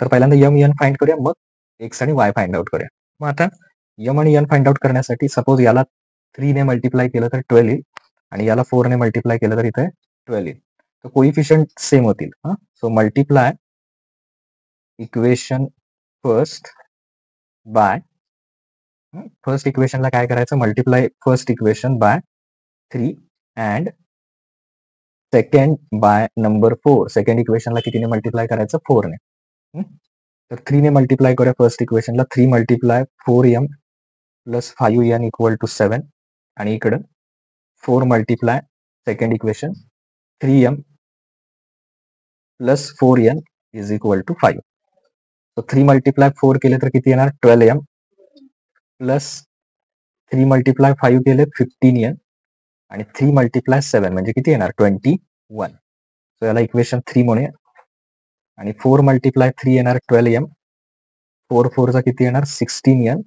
तर पहिल्यांदा m n फाइंड करूया, मग x आणि y फाइंड आउट करूया. मग आता m आणि n फाइंड आउट करण्यासाठी सपोज याला 3 ने मल्टिप्लाय केलं तर 12 येईल, आणि याला 4 ने मल्टिप्लाय केलं तर इथे 12 येईल. तर कोइफिशियंट सेम होतील. So multiply equation first by, first इक्वेशनला काय करायचं, multiply first equation by 3 and second by number 4. Second इक्वेशनला कितीने मल्टिप्लाय करायचं, 4 ने. तर 3 ने मल्टिप्लाय करूया फर्स्ट इक्वेशनला, 3 multiply 4m plus 5n equal to 7, आणि इकडं 4 multiply second equation 3m plus 4n is equal to 5. So 3 multiply 4 केले तर किती येणार, 12m प्लस 3 मल्टिप्लाय 5 केले 15n, आणि 3 मल्टिप्लाय 7 म्हणजे किती येणार 21. सो याला इक्वेशन 3 म्हणूया. आणि 4 मल्टिप्लाय 3 येणार 12m, 4 4 चा किती येणार 16n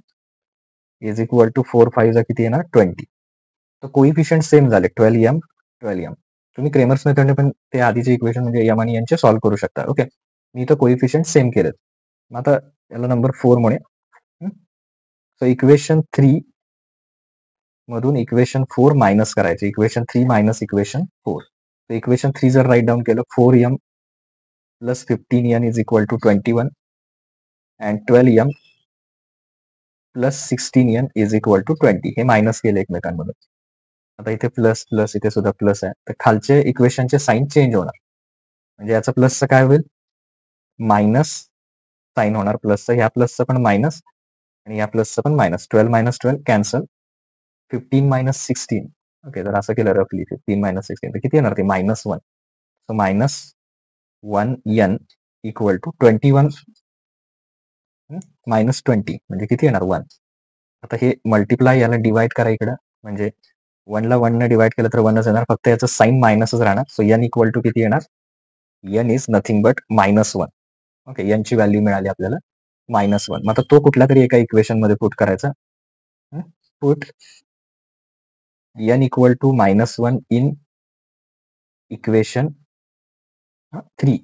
इज इक्वल टू 4 5 चा किती येणार 20. तर कोइफिशियंट सेम झाले 12m 12m. तुम्ही क्रेमर्स मेथडने पण ते आधीचे इक्वेशन म्हणजे m आणि n चे सॉल्व्ह करू शकता. ओके, मी इथं कोइफिशियंट सेम केलेत. मग आता याला नंबर 4 म्हणूया. सो इक्वेशन 3 मधून इक्वेशन 4 मायनस करायचे, इक्वेशन 3 मायनस इक्वेशन 4. तर इक्वेशन 3 जर राईट डाऊन केलं, 4m plus 15n is equal to 21, and 12m plus 16n is equal to 20. हे मायनस केले एकमेकांमध्ये. आता इथे प्लस प्लस, इथे सुद्धा प्लस आहे, तर खालचे इक्वेशनचे साईन चेंज होणार. म्हणजे याचं प्लसचं काय होईल, मायनस साईन होणार प्लसचं, ह्या प्लसचं पण मायनस, आणि या प्लसचं पण minus. 12 minus 12 cancel, 15 minus 16. Okay, तर असं केलं रफली 15 मायनस 16 तर किती येणार ते -1. So -1n equal to 21 minus 20 म्हणजे किती येणार 1. आता हे मल्टिप्लाय, याला डिवाइड करा इकडं, म्हणजे 1 ला 1 ने डिवाइड केलं तर 1च येणार, फक्त याचं साईन मायनसच राहणार. सो n इक्वल टू किती येणार, n is nothing but -1. Okay, n ची व्हॅल्यू मिळाली आपल्याला -1. मग आता तो कुठल्या तरी एका इक्वेशन मध्ये पुट करायचा. Put n equal to -1 in equation 3.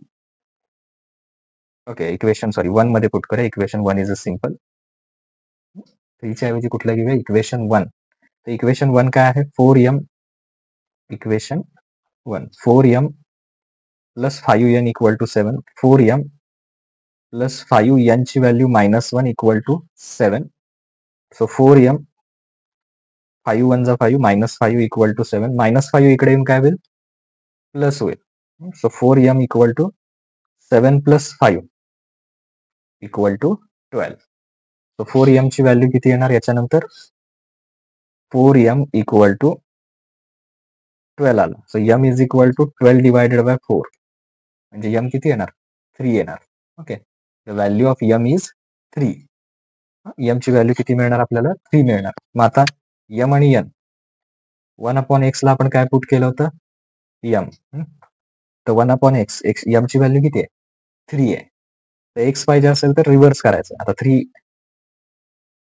Okay, equation 1 मध्ये पुट करूया. Equation 1 is a simple. 3 च्या ऐवजी कुठला घेऊया, इक्वेशन 1. तर इक्वेशन 1 काय आहे, 4m, equation 1 4m plus 5n equal to 7, 4m plus 5n ची value -1 equal to 7. So 4m 5 1 जा 5 -5 इक्वल टू 7, -5 इकडे येऊन काय होईल, प्लस होईल. So 4m equal to 7 plus 5 equal to 12. So 4m ची व्हॅल्यू किती येणार याच्यानंतर, 4m इक्वल टू 12 आला. So m is equal to 12 divided by 4, म्हणजे m किती येणार 3 येणार. Okay, the value of m is 3. m ची व्हॅल्यू किती मिळणार आपल्याला, 3 मिळणार. मग आता m आणि n 1/x ला आपण काय पुट केलं होतं, यम. तर 1/x यमची व्हॅल्यू किती आहे? 3 आहे. तर एक्स पाहिजे असेल तर रिव्हर्स करायचं. आता 3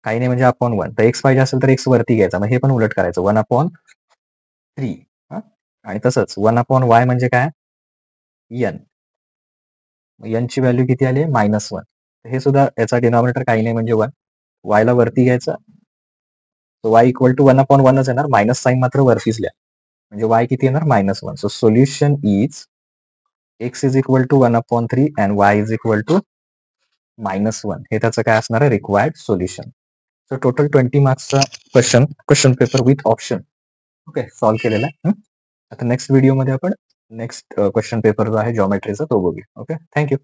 काही नाही म्हणजे अपॉन 1. तर एक्स पाहिजे असेल तर एक्स वरती घ्यायचा. मग हे पण उलट करायचं 1/3. आणि तसंच 1/y म्हणजे काय? एन. एन ची व्हॅल्यू किती आली? -1. हे सुद्धा याचा डिनॉमिनेटर काही नाही म्हणजे 1. वायला वरती घ्यायचं. y इक्वल टू 1/1च येणार. मायनस साईन मात्र वरतीच लिहा. म्हणजे y किती येणार? -1. So solution is x is equal to 1/3 and y is equal to -1. हे त्याचं काय असणार आहे? Required solution. सो टोटल 20 मार्क्सचा question paper with option. Okay, solve केलेला आहे. आता नेक्स्ट व्हिडिओमध्ये आपण नेक्स्ट क्वेश्चन पेपर जो आहे जॉमेट्रीचा तो बघूया. Okay, thank you.